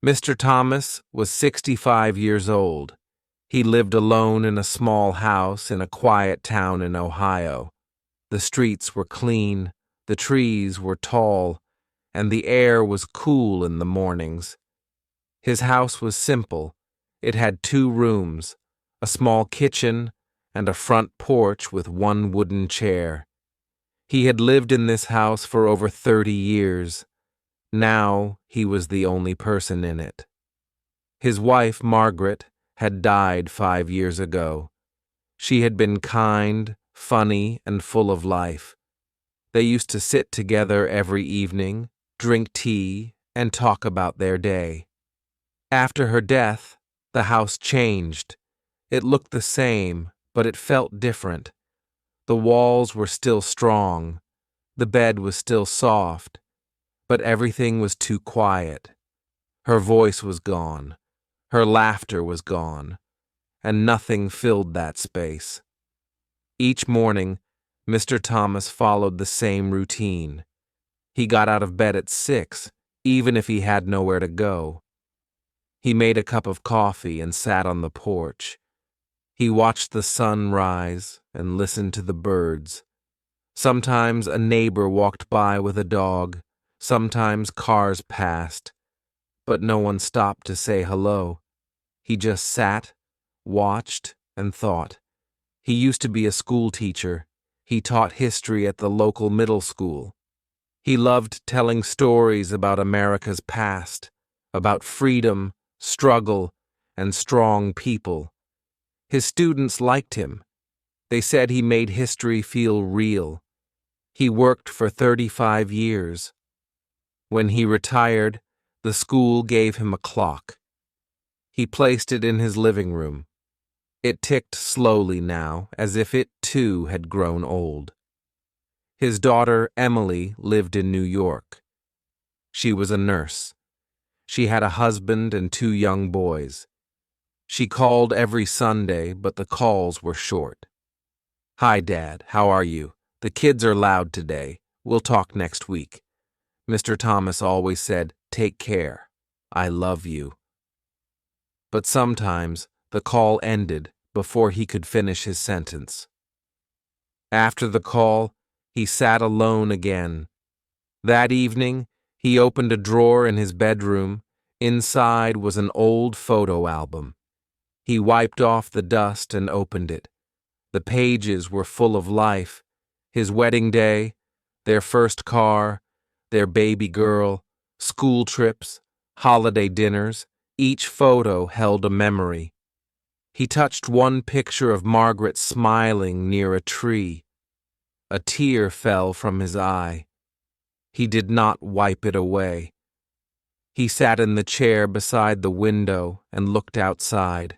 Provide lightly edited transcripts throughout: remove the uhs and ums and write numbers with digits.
Mr. Thomas was 65 years old. He lived alone in a small house in a quiet town in Ohio. The streets were clean, the trees were tall, and the air was cool in the mornings. His house was simple. It had 2 rooms, a small kitchen, and a front porch with one wooden chair. He had lived in this house for over 30 years. Now he was the only person in it. His wife, Margaret, had died 5 years ago. She had been kind, funny, and full of life. They used to sit together every evening, drink tea, and talk about their day. After her death, the house changed. It looked the same, but it felt different. The walls were still strong. The bed was still soft, but everything was too quiet. Her voice was gone. Her laughter was gone, and nothing filled that space. Each morning, Mr. Thomas followed the same routine. He got out of bed at 6, even if he had nowhere to go. He made a cup of coffee and sat on the porch. He watched the sun rise and listened to the birds. Sometimes a neighbor walked by with a dog. Sometimes cars passed, but no one stopped to say hello. He just sat, watched, and thought. He used to be a school teacher. He taught history at the local middle school. He loved telling stories about America's past, about freedom, struggle, and strong people. His students liked him. They said he made history feel real. He worked for 35 years. When he retired, the school gave him a clock. He placed it in his living room. It ticked slowly now, as if it too had grown old. His daughter, Emily, lived in New York. She was a nurse. She had a husband and 2 young boys. She called every Sunday, but the calls were short. "Hi, Dad. How are you? The kids are loud today. We'll talk next week." Mr. Thomas always said, "Take care. I love you." But sometimes the call ended before he could finish his sentence. After the call, he sat alone again. That evening, he opened a drawer in his bedroom. Inside was an old photo album. He wiped off the dust and opened it. The pages were full of life. His wedding day, their first car, their baby girl, school trips, holiday dinners. Each photo held a memory. He touched one picture of Margaret smiling near a tree. A tear fell from his eye. He did not wipe it away. He sat in the chair beside the window and looked outside.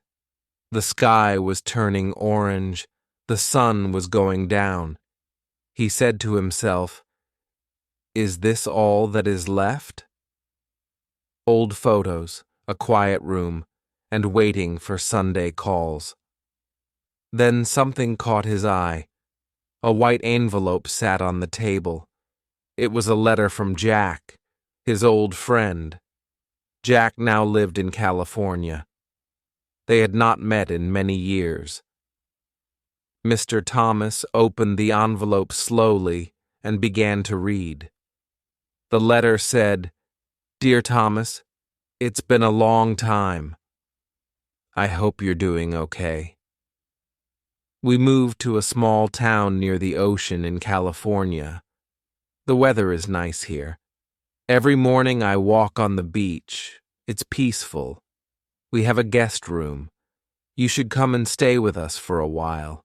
The sky was turning orange. The sun was going down. He said to himself, "Is this all that is left?" Old photos, a quiet room, and waiting for Sunday calls. Then something caught his eye. A white envelope sat on the table. It was a letter from Jack, his old friend. Jack now lived in California. They had not met in many years. Mr. Thomas opened the envelope slowly and began to read. The letter said, "Dear Thomas, it's been a long time. I hope you're doing okay. We moved to a small town near the ocean in California. The weather is nice here. Every morning I walk on the beach. It's peaceful. We have a guest room. You should come and stay with us for a while.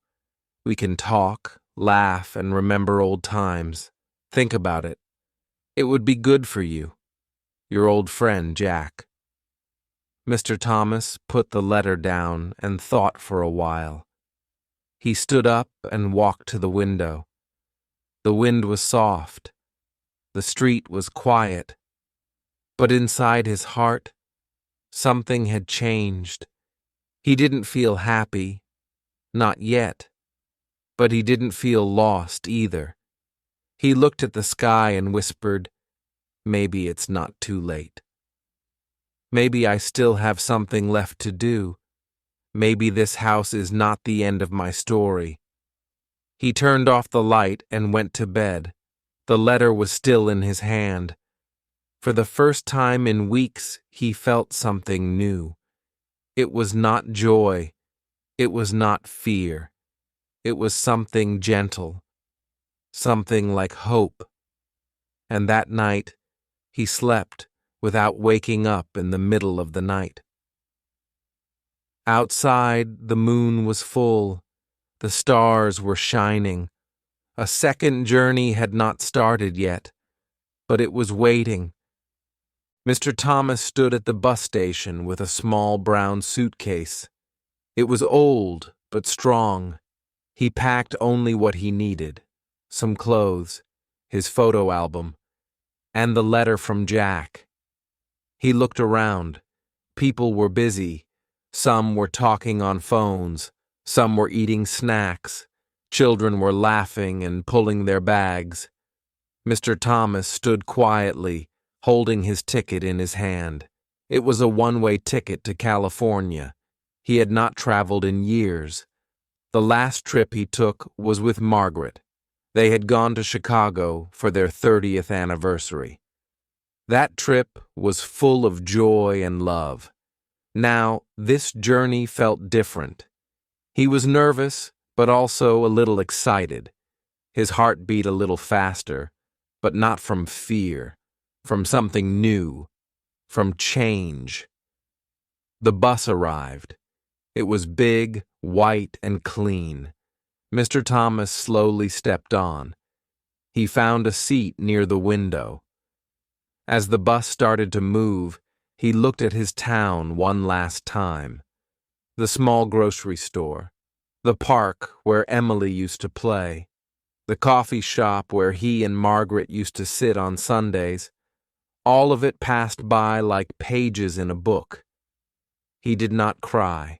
We can talk, laugh, and remember old times. Think about it. It would be good for you. Your old friend, Jack." Mr. Thomas put the letter down and thought for a while. He stood up and walked to the window. The wind was soft. The street was quiet. But inside his heart, something had changed. He didn't feel happy, not yet, but he didn't feel lost either. He looked at the sky and whispered, "Maybe it's not too late." Maybe I still have something left to do. Maybe this house is not the end of my story. He turned off the light and went to bed. The letter was still in his hand. For the first time in weeks, he felt something new. It was not joy. It was not fear. It was something gentle, something like hope. And that night, he slept without waking up in the middle of the night. Outside, the moon was full. The stars were shining. A second journey had not started yet, but it was waiting. Mr. Thomas stood at the bus station with a small brown suitcase. It was old, but strong. He packed only what he needed: some clothes, his photo album, and the letter from Jack. He looked around. People were busy. Some were talking on phones. Some were eating snacks. Children were laughing and pulling their bags. Mr. Thomas stood quietly, holding his ticket in his hand. It was a one-way ticket to California. He had not traveled in years. The last trip he took was with Margaret. They had gone to Chicago for their 30th anniversary. That trip was full of joy and love. Now, this journey felt different. He was nervous, but also a little excited. His heart beat a little faster, but not from fear, from something new, from change. The bus arrived. It was big, white, and clean. Mr. Thomas slowly stepped on. He found a seat near the window. As the bus started to move, he looked at his town one last time. The small grocery store, the park where Emily used to play, the coffee shop where he and Margaret used to sit on Sundays. All of it passed by like pages in a book. He did not cry.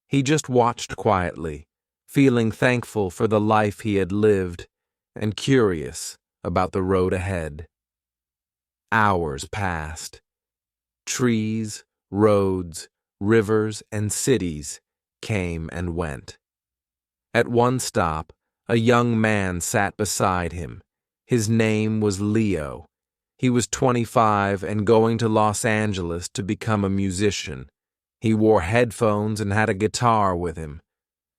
He just watched quietly, feeling thankful for the life he had lived and curious about the road ahead. Hours passed. Trees, roads, rivers, and cities came and went. At one stop, a young man sat beside him. His name was Leo. He was 25 and going to Los Angeles to become a musician. He wore headphones and had a guitar with him.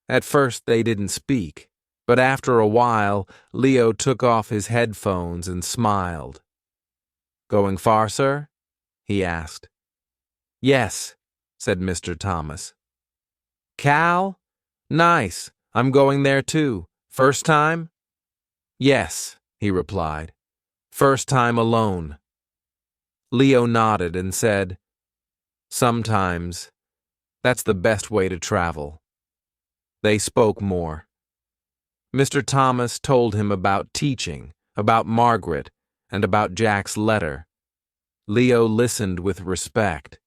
At first they didn't speak, but after a while, Leo took off his headphones and smiled. "Going far, sir?" he asked. "Yes," said Mr. Thomas. "Cal? Nice. I'm going there too. First time?" "Yes," he replied. "First time alone." Leo nodded and said, "Sometimes. That's the best way to travel." They spoke more. Mr. Thomas told him about teaching, about Margaret, and about Jack's letter. Leo listened with respect.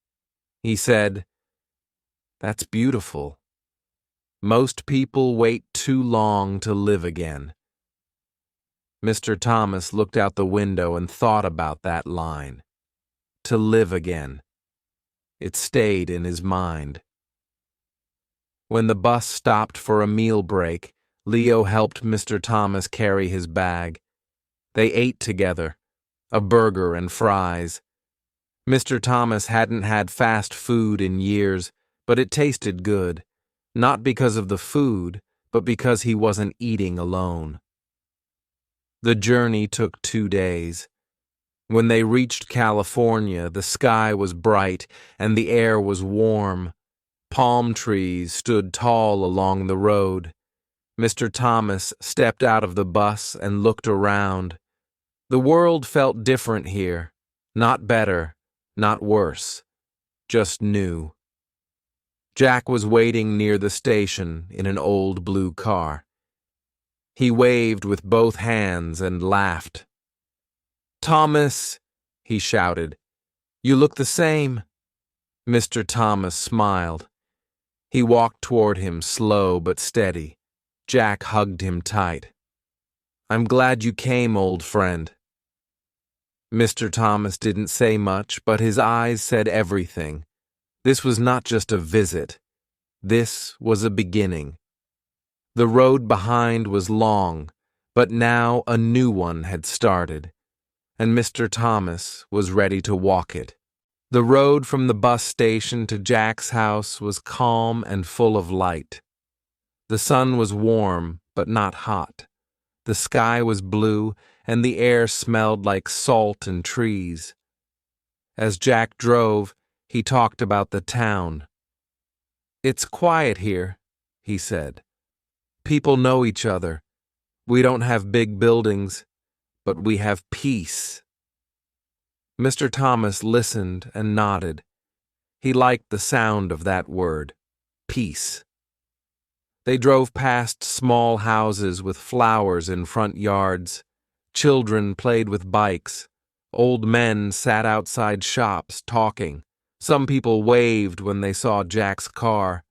He said, "That's beautiful. Most people wait too long to live again." Mr. Thomas looked out the window and thought about that line. To live again. It stayed in his mind. When the bus stopped for a meal break, Leo helped Mr. Thomas carry his bag. They ate together, a burger and fries. Mr. Thomas hadn't had fast food in years, but it tasted good, not because of the food, but because he wasn't eating alone. The journey took 2 days. When they reached California, the sky was bright and the air was warm. Palm trees stood tall along the road. Mr. Thomas stepped out of the bus and looked around. The world felt different here, not better, not worse, just new. Jack was waiting near the station in an old blue car. He waved with both hands and laughed. "Thomas," he shouted, "you look the same." Mr. Thomas smiled. He walked toward him, slow but steady. Jack hugged him tight. "I'm glad you came, old friend." Mr. Thomas didn't say much, but his eyes said everything. This was not just a visit. This was a beginning. The road behind was long, but now a new one had started, and Mr. Thomas was ready to walk it. The road from the bus station to Jack's house was calm and full of light. The sun was warm, but not hot. The sky was blue, and the air smelled like salt and trees. As Jack drove, he talked about the town. "It's quiet here," he said. "People know each other. We don't have big buildings, but we have peace." Mr. Thomas listened and nodded. He liked the sound of that word, peace. They drove past small houses with flowers in front yards. Children played with bikes. Old men sat outside shops talking. Some people waved when they saw Jack's car.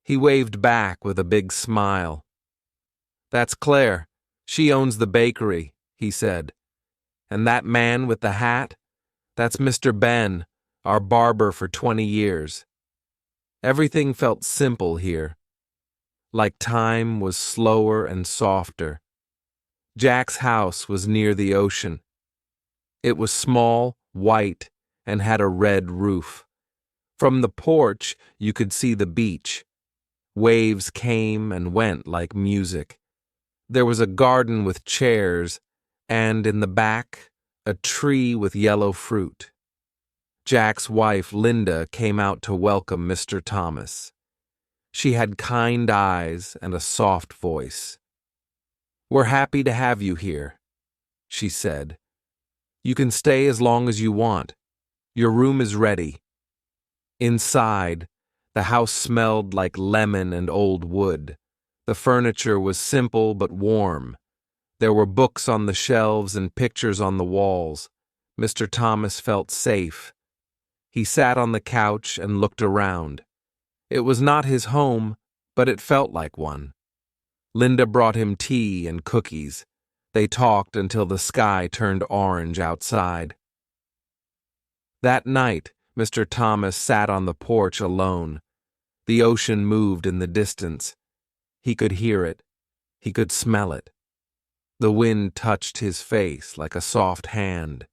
He waved back with a big smile. "That's Claire. She owns the bakery," he said. "And that man with the hat? That's Mr. Ben, our barber for 20 years. Everything felt simple here, like time was slower and softer. Jack's house was near the ocean. It was small, white, and had a red roof. From the porch, you could see the beach. Waves came and went like music. There was a garden with chairs, and in the back, a tree with yellow fruit. Jack's wife, Linda, came out to welcome Mr. Thomas. She had kind eyes and a soft voice. "We're happy to have you here," she said. "You can stay as long as you want. Your room is ready." Inside, the house smelled like lemon and old wood. The furniture was simple but warm. There were books on the shelves and pictures on the walls. Mr. Thomas felt safe. He sat on the couch and looked around. It was not his home, but it felt like one. Linda brought him tea and cookies. They talked until the sky turned orange outside. That night, Mr. Thomas sat on the porch alone. The ocean moved in the distance. He could hear it. He could smell it. The wind touched his face like a soft hand.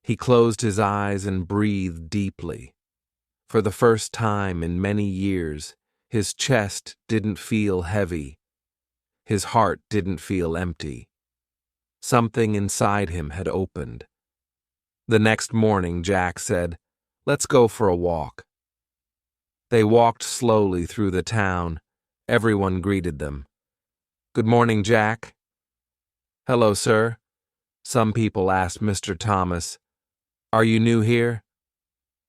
He closed his eyes and breathed deeply. For the first time in many years, his chest didn't feel heavy. His heart didn't feel empty. Something inside him had opened. The next morning, Jack said, "Let's go for a walk." They walked slowly through the town. Everyone greeted them. "Good morning, Jack." "Hello, sir." Some people asked Mr. Thomas, "Are you new here?"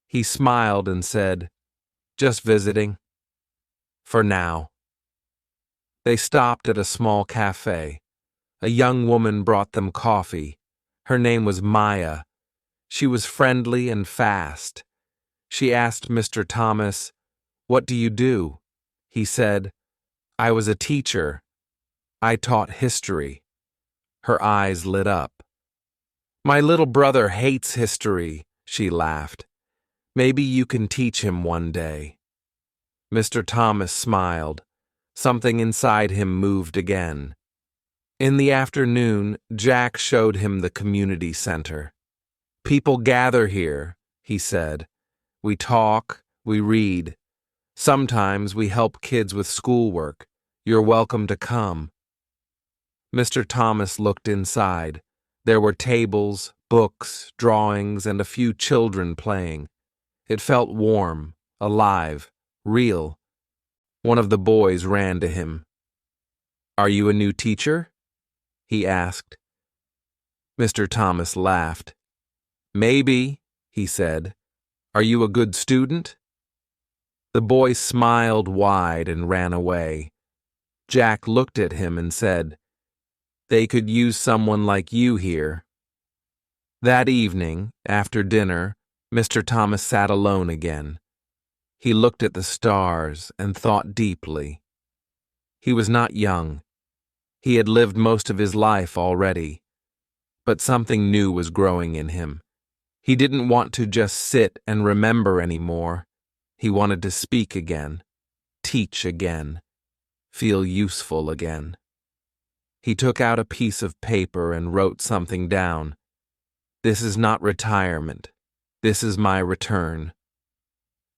He smiled and said, "Just visiting. For now." They stopped at a small cafe. A young woman brought them coffee. Her name was Maya. She was friendly and fast. She asked Mr. Thomas, "What do you do?" He said, "I was a teacher. I taught history." Her eyes lit up. "My little brother hates history," she laughed. "Maybe you can teach him one day." Mr. Thomas smiled. Something inside him moved again. In the afternoon, Jack showed him the community center. "People gather here," he said. "We talk, we read. Sometimes we help kids with schoolwork. You're welcome to come." Mr. Thomas looked inside. There were tables, books, drawings, and a few children playing. It felt warm, alive, real. One of the boys ran to him. "Are you a new teacher?" he asked. Mr. Thomas laughed. "Maybe," he said. "Are you a good student?" The boy smiled wide and ran away. Jack looked at him and said, "They could use someone like you here." That evening, after dinner, Mr. Thomas sat alone again. He looked at the stars and thought deeply. He was not young. He had lived most of his life already. But something new was growing in him. He didn't want to just sit and remember anymore. He wanted to speak again, teach again, feel useful again. He took out a piece of paper and wrote something down. This is not retirement. This is my return.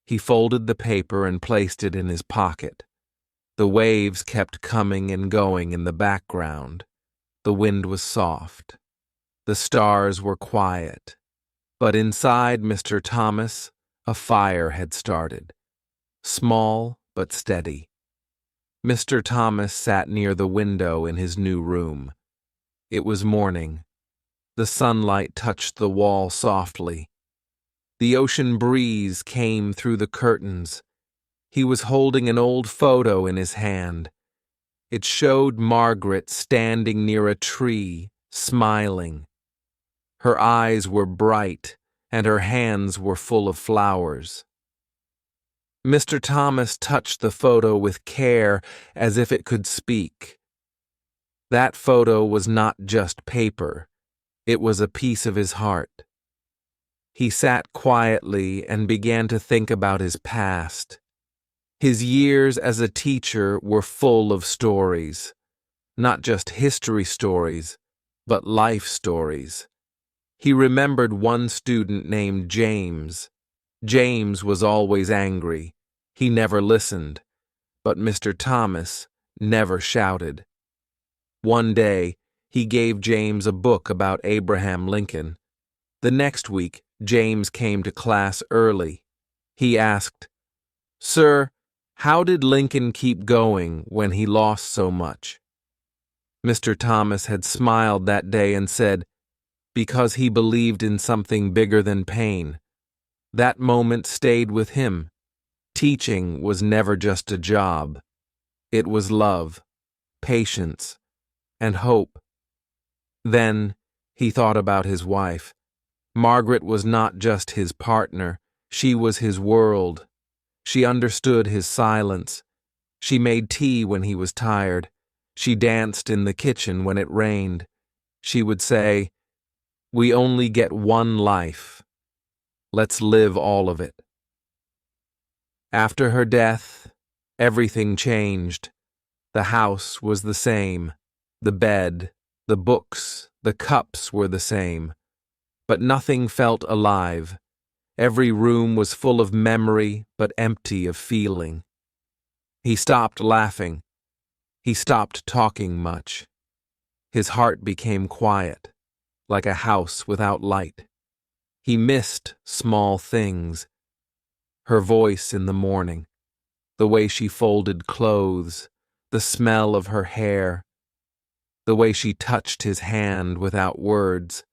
He folded the paper and placed it in his pocket. The waves kept coming and going in the background. The wind was soft. The stars were quiet. But inside Mr. Thomas, a fire had started. Small but steady. Mr. Thomas sat near the window in his new room. It was morning. The sunlight touched the wall softly. The ocean breeze came through the curtains. He was holding an old photo in his hand. It showed Margaret standing near a tree, smiling. Her eyes were bright, and her hands were full of flowers. Mr. Thomas touched the photo with care, as if it could speak. That photo was not just paper. It was a piece of his heart. He sat quietly and began to think about his past. His years as a teacher were full of stories. Not just history stories, but life stories. He remembered one student named James. James was always angry. He never listened. But Mr. Thomas never shouted. One day, he gave James a book about Abraham Lincoln. The next week, James came to class early. He asked, "Sir, how did Lincoln keep going when he lost so much?" Mr. Thomas had smiled that day and said, "Because he believed in something bigger than pain." That moment stayed with him. Teaching was never just a job. It was love, patience, and hope. Then he thought about his wife. Margaret was not just his partner, she was his world. She understood his silence. She made tea when he was tired. She danced in the kitchen when it rained. She would say, "We only get one life. Let's live all of it." After her death, everything changed. The house was the same. The bed, the books, the cups were the same. But nothing felt alive. Every room was full of memory, but empty of feeling. He stopped laughing. He stopped talking much. His heart became quiet, like a house without light. He missed small things. Her voice in the morning, the way she folded clothes, the smell of her hair, the way she touched his hand without words.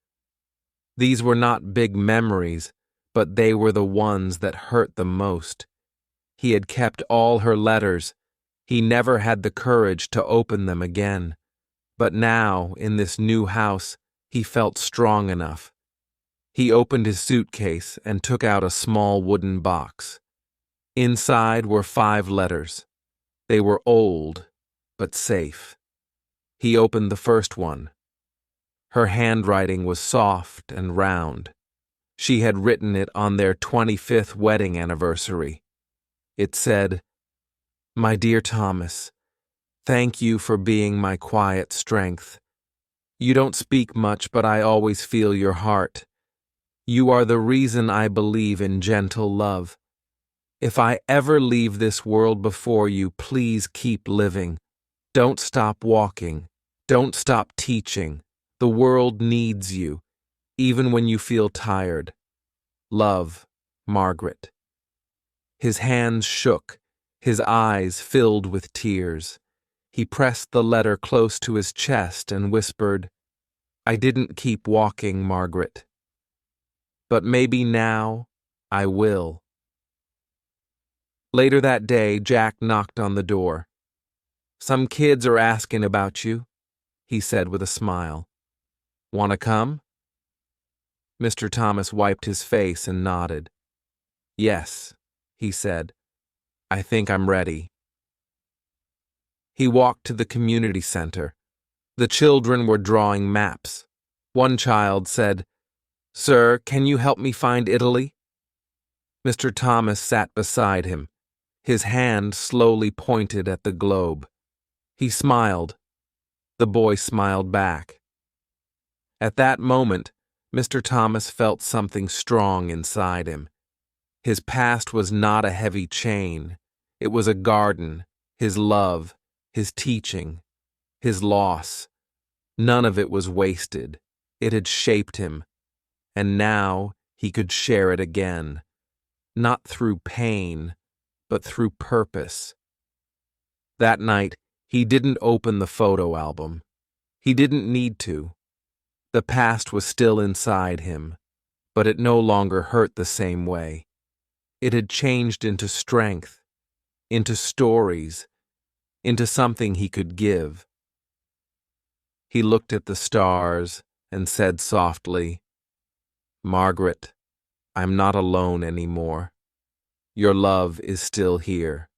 These were not big memories, but they were the ones that hurt the most. He had kept all her letters. He never had the courage to open them again. But now, in this new house, he felt strong enough. He opened his suitcase and took out a small wooden box. Inside were 5 letters. They were old, but safe. He opened the first one. Her handwriting was soft and round. She had written it on their 25th wedding anniversary. It said, "My dear Thomas, thank you for being my quiet strength. You don't speak much, but I always feel your heart. You are the reason I believe in gentle love. If I ever leave this world before you, please keep living. Don't stop walking. Don't stop teaching. The world needs you, even when you feel tired. Love, Margaret." His hands shook. His eyes filled with tears. He pressed the letter close to his chest and whispered, "I didn't keep walking, Margaret. But maybe now I will." Later that day, Jack knocked on the door. "Some kids are asking about you," he said with a smile. "Want to come?" Mr. Thomas wiped his face and nodded. "Yes," he said. "I think I'm ready." He walked to the community center. The children were drawing maps. One child said, "Sir, can you help me find Italy?" Mr. Thomas sat beside him. His hand slowly pointed at the globe. He smiled. The boy smiled back. At that moment, Mr. Thomas felt something strong inside him. His past was not a heavy chain. It was a garden, his love, his teaching, his loss. None of it was wasted. It had shaped him, and now he could share it again, not through pain, but through purpose. That night, he didn't open the photo album. He didn't need to. The past was still inside him, but it no longer hurt the same way. It had changed into strength, into stories, into something he could give. He looked at the stars and said softly, "Margaret, I'm not alone anymore. Your love is still here.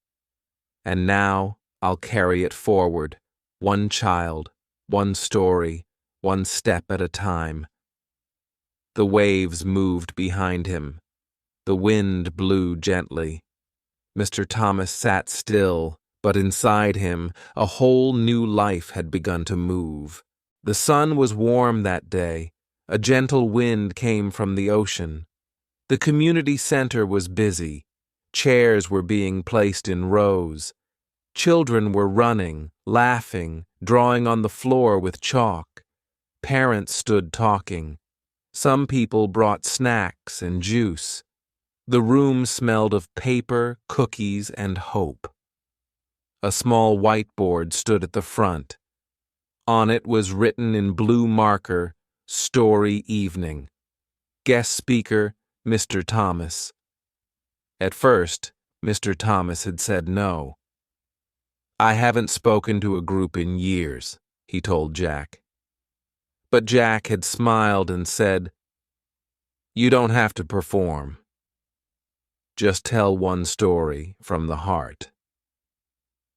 And now I'll carry it forward, one child, one story, one step at a time." The waves moved behind him. The wind blew gently. Mr. Thomas sat still, but inside him a whole new life had begun to move. The sun was warm that day. A gentle wind came from the ocean. The community center was busy. Chairs were being placed in rows. Children were running, laughing, drawing on the floor with chalk. Parents stood talking. Some people brought snacks and juice. The room smelled of paper, cookies, and hope. A small whiteboard stood at the front. On it was written in blue marker, "Story Evening." Guest speaker, Mr. Thomas. At first, Mr. Thomas had said no. "I haven't spoken to a group in years," he told Jack. But Jack had smiled and said, "You don't have to perform. Just tell one story from the heart."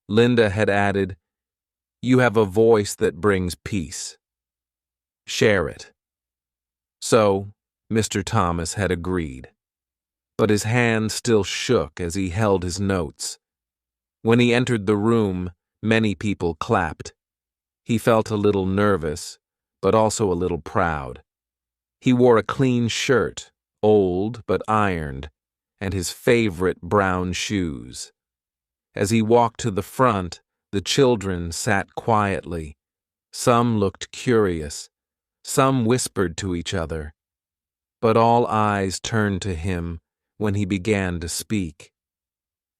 Linda had added, "You have a voice that brings peace. Share it." So, Mr. Thomas had agreed. But his hand still shook as he held his notes. When he entered the room, many people clapped. He felt a little nervous, but also a little proud. He wore a clean shirt, old but ironed, and his favorite brown shoes. As he walked to the front, the children sat quietly. Some looked curious. Some whispered to each other. But all eyes turned to him when he began to speak.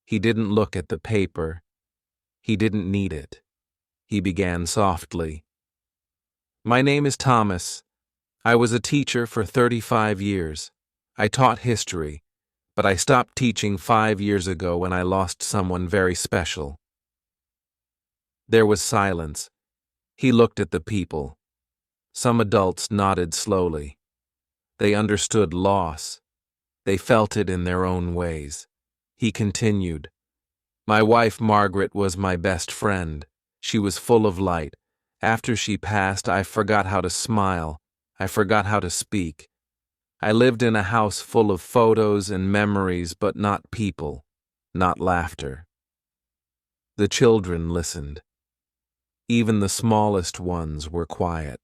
He didn't look at the paper. He didn't need it. He began softly. "My name is Thomas. I was a teacher for 35 years. I taught history, but I stopped teaching 5 years ago when I lost someone very special." There was silence. He looked at the people. Some adults nodded slowly. They understood loss. They felt it in their own ways. He continued, "My wife Margaret was my best friend. She was full of light. After she passed, I forgot how to smile. I forgot how to speak. I lived in a house full of photos and memories, but not people, not laughter." The children listened. Even the smallest ones were quiet.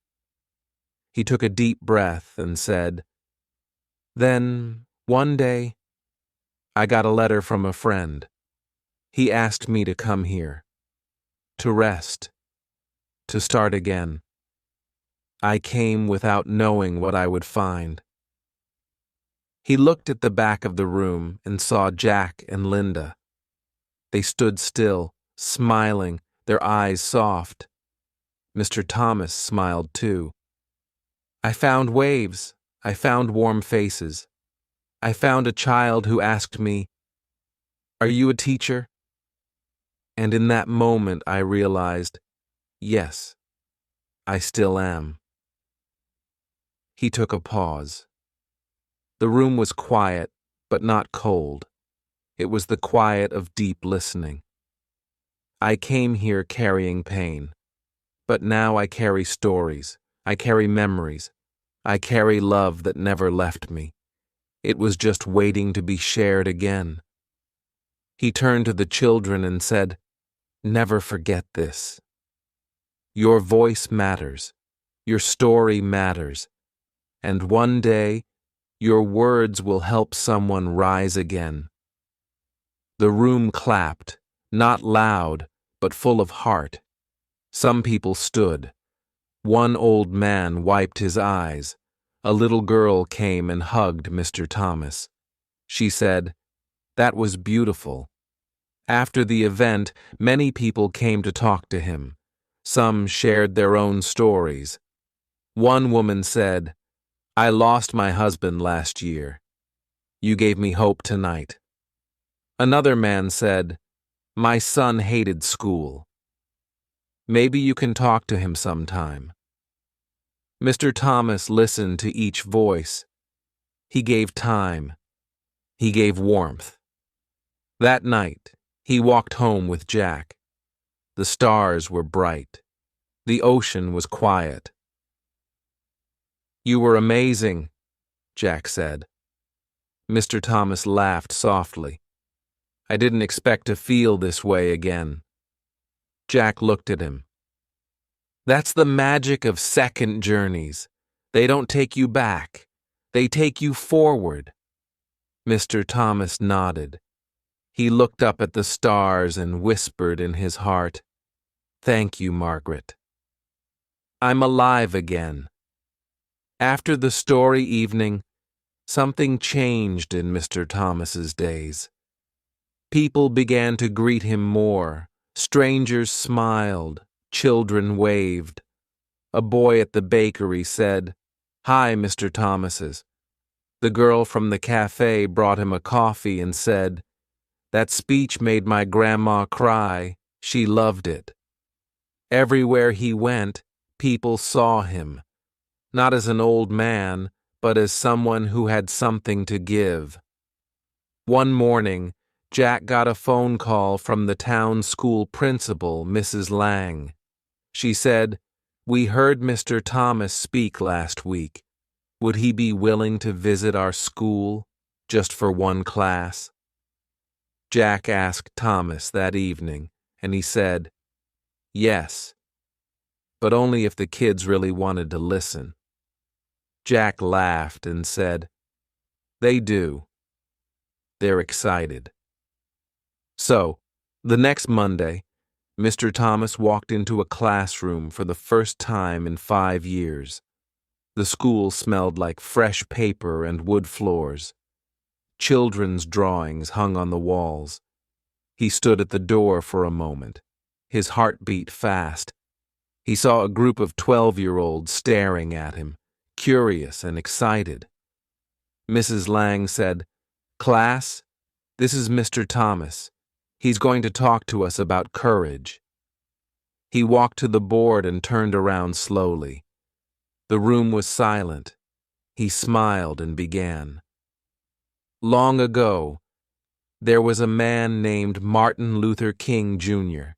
He took a deep breath and said, "Then, one day, I got a letter from a friend. He asked me to come here, to rest, to start again. I came without knowing what I would find." He looked at the back of the room and saw Jack and Linda. They stood still, smiling, their eyes soft. Mr. Thomas smiled too. "I found waves. I found warm faces. I found a child who asked me, 'Are you a teacher?' And in that moment I realized, yes, I still am." He took a pause. The room was quiet, but not cold. It was the quiet of deep listening. "I came here carrying pain, but now I carry stories. I carry memories. I carry love that never left me. It was just waiting to be shared again. He turned to the children and said, "Never forget this. Your voice matters. Your story matters. And one day, your words will help someone rise again." The room clapped, not loud, but full of heart. Some people stood. One old man wiped his eyes. A little girl came and hugged Mr. Thomas. She said, "That was beautiful." After the event, many people came to talk to him. Some shared their own stories. One woman said, "I lost my husband last year. You gave me hope tonight." Another man said, "My son hated school. Maybe you can talk to him sometime." Mr. Thomas listened to each voice. He gave time. He gave warmth. That night, he walked home with Jack. The stars were bright. The ocean was quiet. "You were amazing," Jack said. Mr. Thomas laughed softly. "I didn't expect to feel this way again." Jack looked at him. "That's the magic of second journeys. They don't take you back. They take you forward." Mr. Thomas nodded. He looked up at the stars and whispered in his heart, "Thank you, Margaret. I'm alive again." After the story evening, something changed in Mr. Thomas's days. People began to greet him more. Strangers smiled. Children waved. A boy at the bakery said, "Hi, Mr. Thomas's." The girl from the cafe brought him a coffee and said, "That speech made my grandma cry. She loved it." Everywhere he went, people saw him, not as an old man, but as someone who had something to give. One morning, Jack got a phone call from the town school principal, Mrs. Lang. She said, "We heard Mr. Thomas speak last week. Would he be willing to visit our school, just for one class?" Jack asked Thomas that evening, and he said, "Yes, but only if the kids really wanted to listen." Jack laughed and said, "They do. They're excited." So, the next Monday, Mr. Thomas walked into a classroom for the first time in 5 years. The school smelled like fresh paper and wood floors. Children's drawings hung on the walls. He stood at the door for a moment. His heart beat fast. He saw a group of 12-year-olds staring at him, curious and excited. Mrs. Lang said, "Class, this is Mr. Thomas. He's going to talk to us about courage." He walked to the board and turned around slowly. The room was silent. He smiled and began. Long ago, there was a man named Martin Luther King, Jr.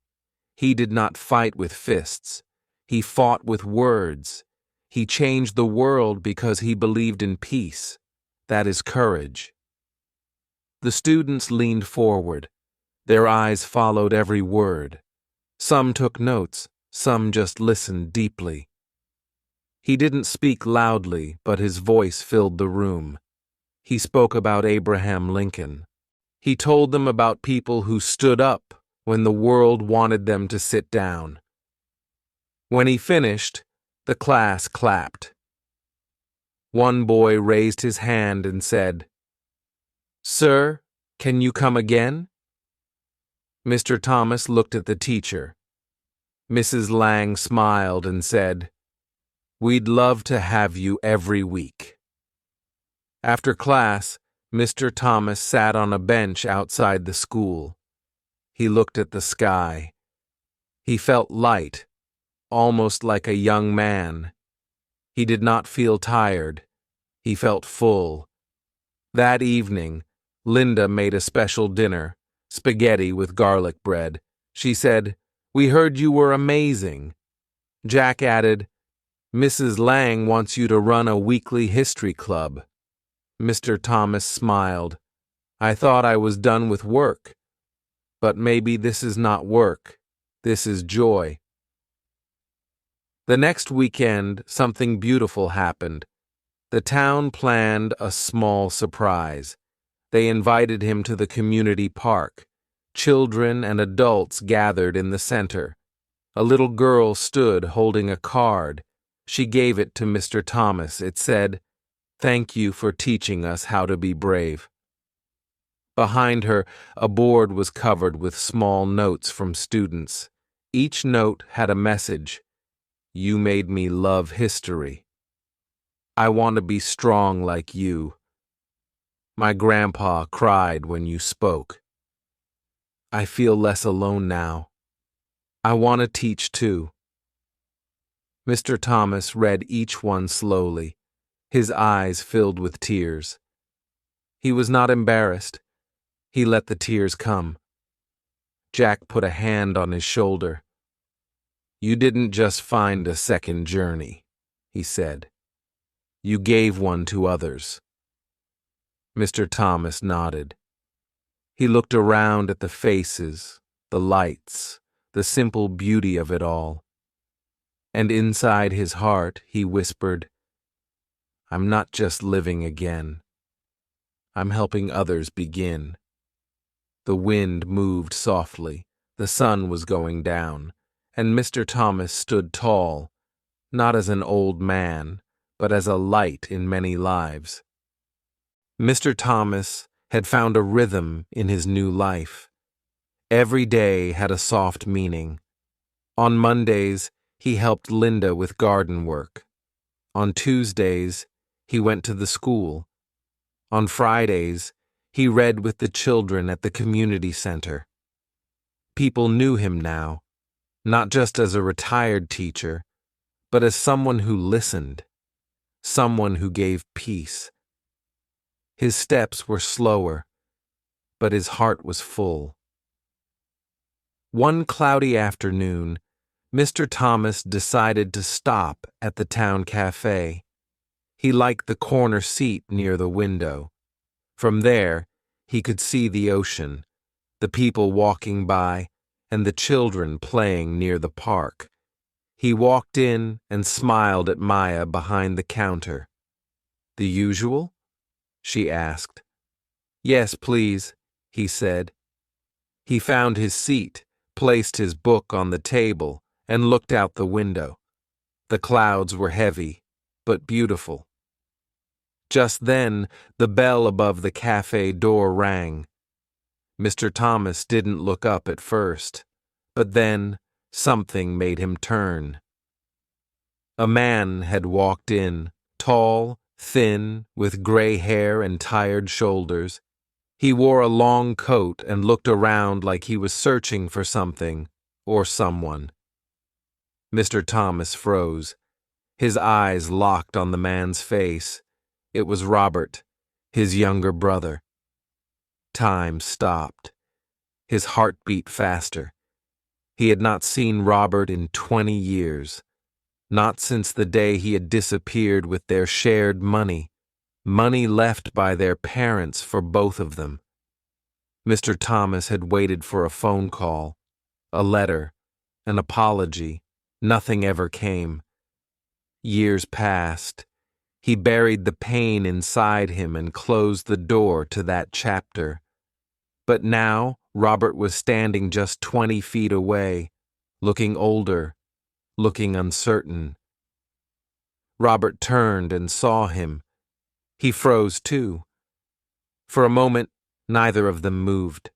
He did not fight with fists. He fought with words. He changed the world because he believed in peace. That is courage. The students leaned forward. Their eyes followed every word. Some took notes, some just listened deeply. He didn't speak loudly, but his voice filled the room. He spoke about Abraham Lincoln. He told them about people who stood up when the world wanted them to sit down. When he finished, the class clapped. One boy raised his hand and said, "Sir, can you come again?" Mr. Thomas looked at the teacher. Mrs. Lang smiled and said, "We'd love to have you every week." After class, Mr. Thomas sat on a bench outside the school. He looked at the sky. He felt light, almost like a young man. He did not feel tired. He felt full. That evening, Linda made a special dinner, spaghetti with garlic bread. She said, "We heard you were amazing." Jack added, Mrs. Lang wants you to run a weekly history club. Mr. Thomas smiled. I thought I was done with work. But maybe this is not work. This is joy. The next weekend, something beautiful happened. The town planned a small surprise. They invited him to the community park. Children and adults gathered in the center. A little girl stood holding a card. She gave it to Mr. Thomas. It said, "Thank you for teaching us how to be brave." Behind her, a board was covered with small notes from students. Each note had a message. You made me love history. I want to be strong like you. My grandpa cried when you spoke. I feel less alone now. I want to teach too. Mr. Thomas read each one slowly, his eyes filled with tears. He was not embarrassed. He let the tears come. Jack put a hand on his shoulder. You didn't just find a second journey, he said. You gave one to others. Mr. Thomas nodded. He looked around at the faces, the lights, the simple beauty of it all. And inside his heart, he whispered, I'm not just living again. I'm helping others begin. The wind moved softly, the sun was going down, and Mr. Thomas stood tall, not as an old man, but as a light in many lives. Mr. Thomas had found a rhythm in his new life. Every day had a soft meaning. On Mondays, he helped Linda with garden work. On Tuesdays, he went to the school. On Fridays, he read with the children at the community center. People knew him now, not just as a retired teacher, but as someone who listened, someone who gave peace. His steps were slower, but his heart was full. One cloudy afternoon, Mr. Thomas decided to stop at the town cafe. He liked the corner seat near the window. From there, he could see the ocean, the people walking by, and the children playing near the park. He walked in and smiled at Maya behind the counter. The usual? She asked. Yes, please, he said. He found his seat, placed his book on the table, and looked out the window. The clouds were heavy, but beautiful. Just then, the bell above the cafe door rang. Mr. Thomas didn't look up at first, but then something made him turn. A man had walked in, tall, thin, with gray hair and tired shoulders. He wore a long coat and looked around like he was searching for something or someone. Mr. Thomas froze. His eyes locked on the man's face. It was Robert, his younger brother. Time stopped. His heart beat faster. He had not seen Robert in 20 years. Not since the day he had disappeared with their shared money, money left by their parents for both of them. Mr. Thomas had waited for a phone call, a letter, an apology. Nothing ever came. Years passed. He buried the pain inside him and closed the door to that chapter. But now Robert was standing just 20 feet away, looking older, looking uncertain. Robert turned and saw him. He froze too. For a moment, neither of them moved.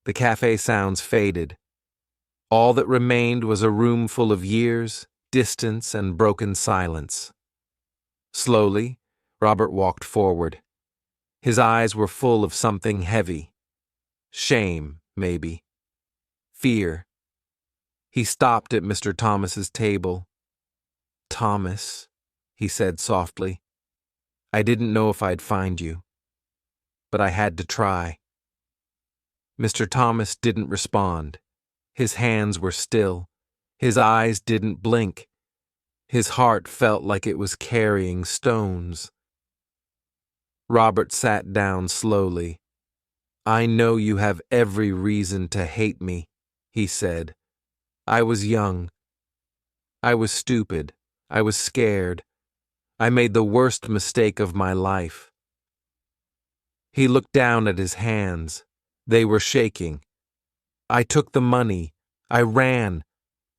The cafe sounds faded. All that remained was a room full of years, distance, and broken silence. Slowly, Robert walked forward. His eyes were full of something heavy. Shame, maybe. Fear. He stopped at Mr. Thomas's table. Thomas, he said softly, I didn't know if I'd find you, but I had to try. Mr. Thomas didn't respond. His hands were still. His eyes didn't blink. His heart felt like it was carrying stones. Robert sat down slowly. "I know you have every reason to hate me," he said. "I was young. I was stupid. I was scared. I made the worst mistake of my life." He looked down at his hands. They were shaking. "I took the money. I ran.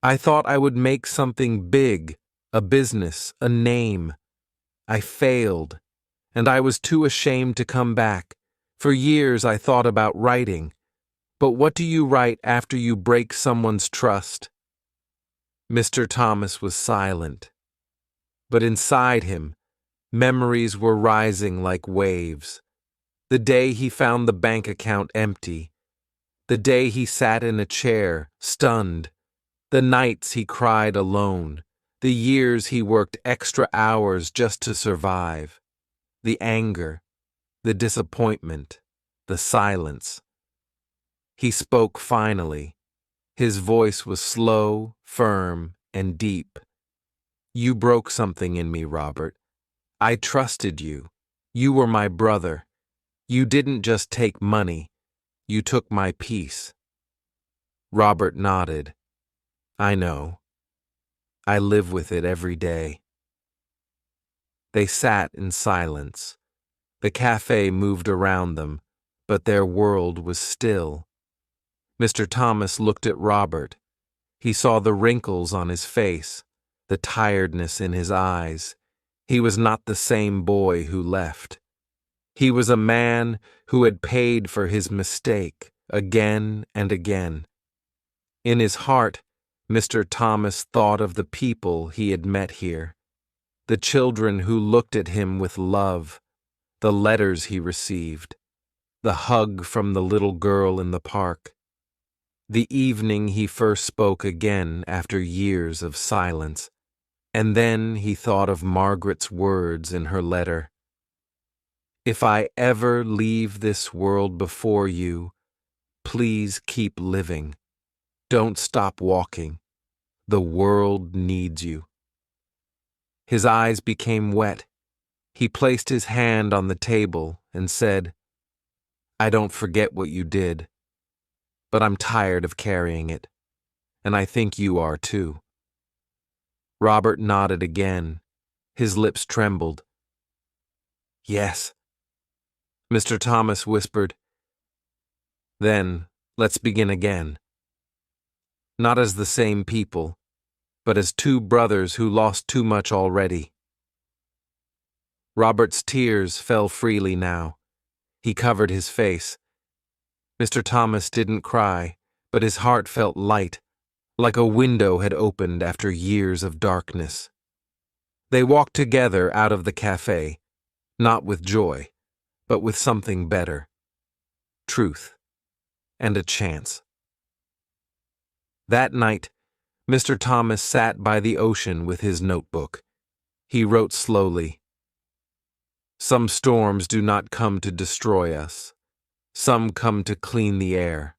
I thought I would make something big, a business, a name. I failed, and I was too ashamed to come back. For years I thought about writing. But what do you write after you break someone's trust?" Mr. Thomas was silent. But inside him, memories were rising like waves. The day he found the bank account empty. The day he sat in a chair, stunned. The nights he cried alone. The years he worked extra hours just to survive. The anger, the disappointment, the silence. He spoke finally. His voice was slow, firm, and deep. "You broke something in me, Robert. I trusted you. You were my brother. You didn't just take money. You took my peace." Robert nodded. "I know. I live with it every day." They sat in silence. The cafe moved around them, but their world was still. Mr. Thomas looked at Robert. He saw the wrinkles on his face, the tiredness in his eyes. He was not the same boy who left. He was a man who had paid for his mistake again and again. In his heart, Mr. Thomas thought of the people he had met here, the children who looked at him with love, the letters he received, the hug from the little girl in the park, the evening he first spoke again after years of silence. And then he thought of Margaret's words in her letter. "If I ever leave this world before you, please keep living. Don't stop walking. The world needs you." His eyes became wet. He placed his hand on the table and said, "I don't forget what you did, but I'm tired of carrying it, and I think you are too." Robert nodded again. His lips trembled. "Yes." Mr. Thomas whispered, "Then let's begin again. Not as the same people, but as two brothers who lost too much already." Robert's tears fell freely now. He covered his face. Mr. Thomas didn't cry, but his heart felt light, like a window had opened after years of darkness. They walked together out of the cafe, not with joy, but with something better. Truth. And a chance. That night, Mr. Thomas sat by the ocean with his notebook. He wrote slowly, "Some storms do not come to destroy us. Some come to clean the air."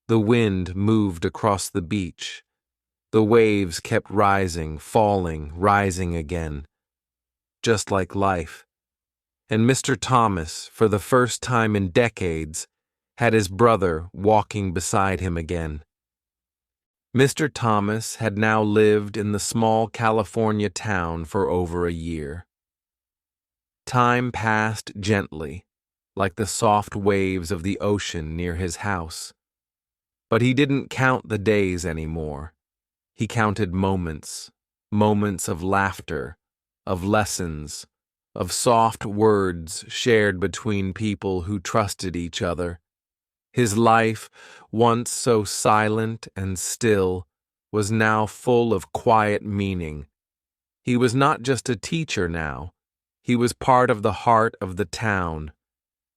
The wind moved across the beach. The waves kept rising, falling, rising again, just like life. And Mr. Thomas, for the first time in decades, had his brother walking beside him again. Mr. Thomas had now lived in the small California town for over a year. Time passed gently, like the soft waves of the ocean near his house. But he didn't count the days anymore. He counted moments, moments of laughter, of lessons, of soft words shared between people who trusted each other. His life, once so silent and still, was now full of quiet meaning. He was not just a teacher now. He was part of the heart of the town.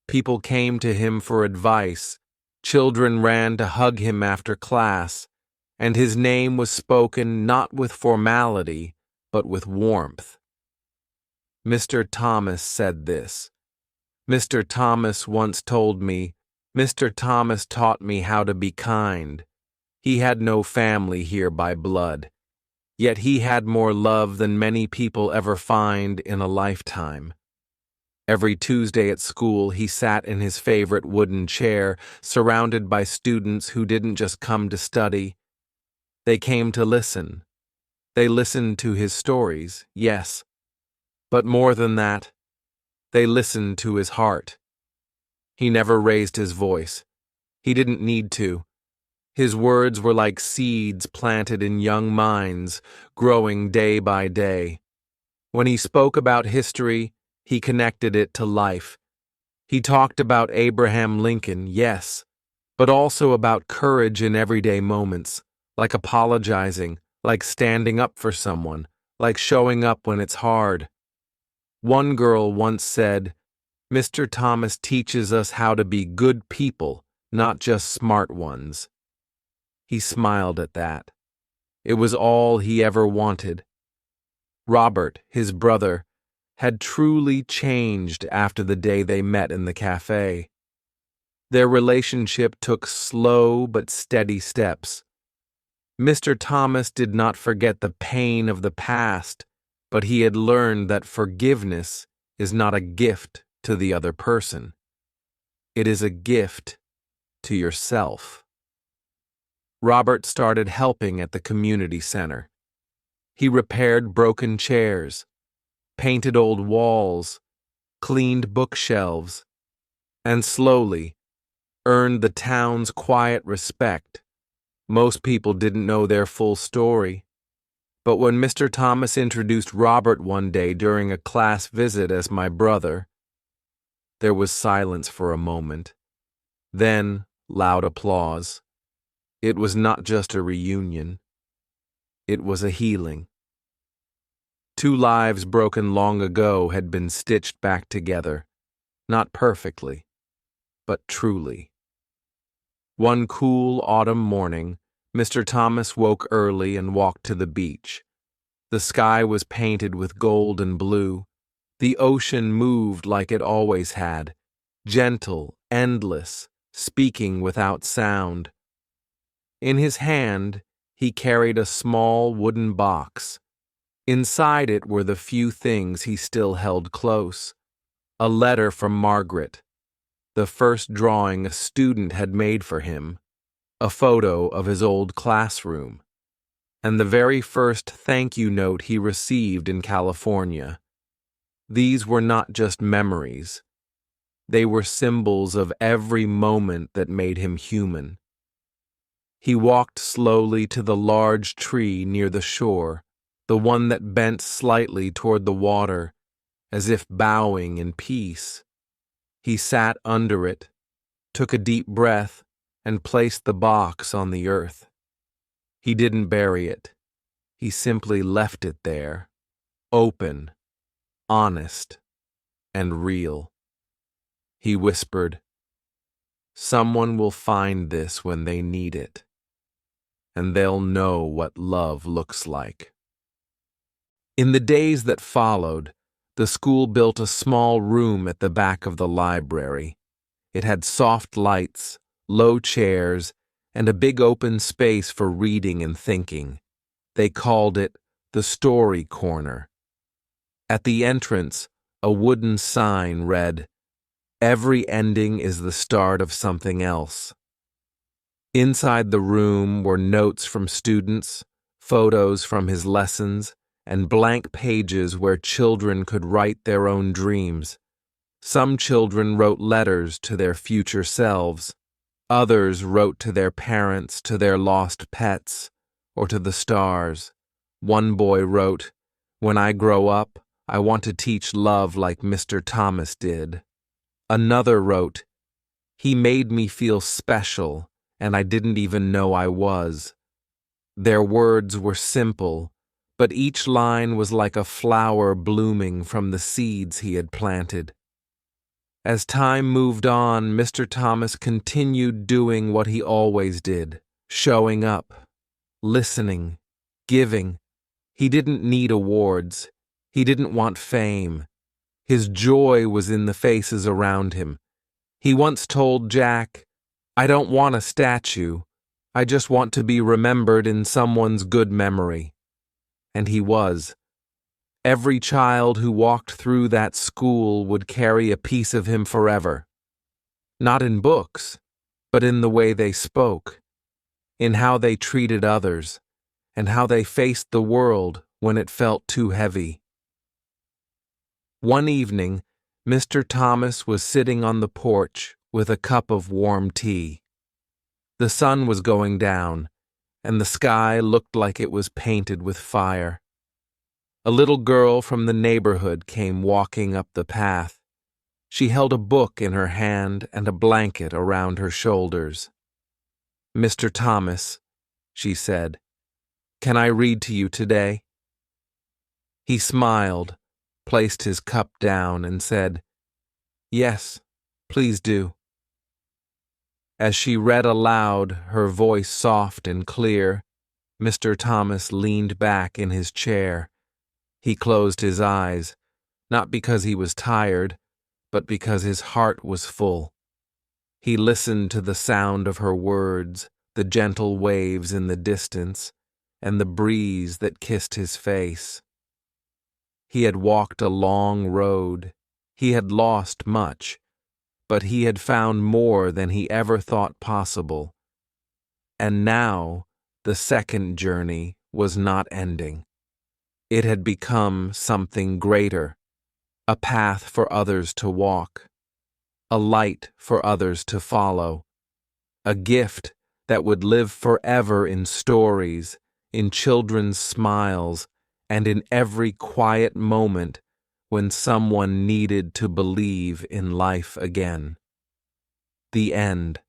People came to him for advice. Children ran to hug him after class, and his name was spoken not with formality, but with warmth. Mr. Thomas said this. "Mr. Thomas once told me, Mr. Thomas taught me how to be kind. He had no family here by blood. Yet he had more love than many people ever find in a lifetime. Every Tuesday at school, he sat in his favorite wooden chair, surrounded by students who didn't just come to study. They came to listen. They listened to his stories, yes. But more than that, they listened to his heart. He never raised his voice. He didn't need to. His words were like seeds planted in young minds, growing day by day. When he spoke about history, he connected it to life. He talked about Abraham Lincoln, yes, but also about courage in everyday moments, like apologizing, like standing up for someone, like showing up when it's hard. One girl once said, "Mr. Thomas teaches us how to be good people, not just smart ones." He smiled at that. It was all he ever wanted. Robert, his brother, had truly changed after the day they met in the cafe. Their relationship took slow but steady steps. Mr. Thomas did not forget the pain of the past, but he had learned that forgiveness is not a gift to the other person. It is a gift to yourself. Robert started helping at the community center. He repaired broken chairs, painted old walls, cleaned bookshelves, and slowly earned the town's quiet respect. Most people didn't know their full story. But when Mr. Thomas introduced Robert one day during a class visit as my brother, there was silence for a moment. Then loud applause. It was not just a reunion. It was a healing. Two lives broken long ago had been stitched back together, not perfectly, but truly. One cool autumn morning, Mr. Thomas woke early and walked to the beach. The sky was painted with gold and blue. The ocean moved like it always had, gentle, endless, speaking without sound. In his hand, he carried a small wooden box. Inside it were the few things he still held close. A letter from Margaret, the first drawing a student had made for him, a photo of his old classroom, and the very first thank you note he received in California. These were not just memories. They were symbols of every moment that made him human. He walked slowly to the large tree near the shore, the one that bent slightly toward the water, as if bowing in peace. He sat under it, took a deep breath, and placed the box on the earth. He didn't bury it. He simply left it there, open, honest, and real. He whispered, "Someone will find this when they need it, and they'll know what love looks like." In the days that followed, the school built a small room at the back of the library. It had soft lights, low chairs, and a big open space for reading and thinking. They called it the Story Corner. At the entrance, a wooden sign read, "Every ending is the start of something else." Inside the room were notes from students, photos from his lessons, and blank pages where children could write their own dreams. Some children wrote letters to their future selves. Others wrote to their parents, to their lost pets, or to the stars. One boy wrote, "When I grow up, I want to teach love like Mr. Thomas did." Another wrote, "He made me feel special, and I didn't even know I was." Their words were simple, but each line was like a flower blooming from the seeds he had planted. As time moved on, Mr. Thomas continued doing what he always did, showing up, listening, giving. He didn't need awards. He didn't want fame. His joy was in the faces around him. He once told Jack, "I don't want a statue. I just want to be remembered in someone's good memory." and he was. Every child who walked through that school would carry a piece of him forever. Not in books, but in the way they spoke, in how they treated others, and how they faced the world when it felt too heavy. One evening, Mr. Thomas was sitting on the porch with a cup of warm tea. The sun was going down, and the sky looked like it was painted with fire. A little girl from the neighborhood came walking up the path. She held a book in her hand and a blanket around her shoulders. "Mr. Thomas," she said, "can I read to you today?" He smiled, placed his cup down, and said, "Yes, please do." As she read aloud, her voice soft and clear, Mr. Thomas leaned back in his chair. He closed his eyes, not because he was tired, but because his heart was full. He listened to the sound of her words, the gentle waves in the distance, and the breeze that kissed his face. He had walked a long road. He had lost much, but he had found more than he ever thought possible. And now the second journey was not ending. It had become something greater, a path for others to walk, a light for others to follow, a gift that would live forever in stories, in children's smiles, and in every quiet moment when someone needed to believe in life again. The end.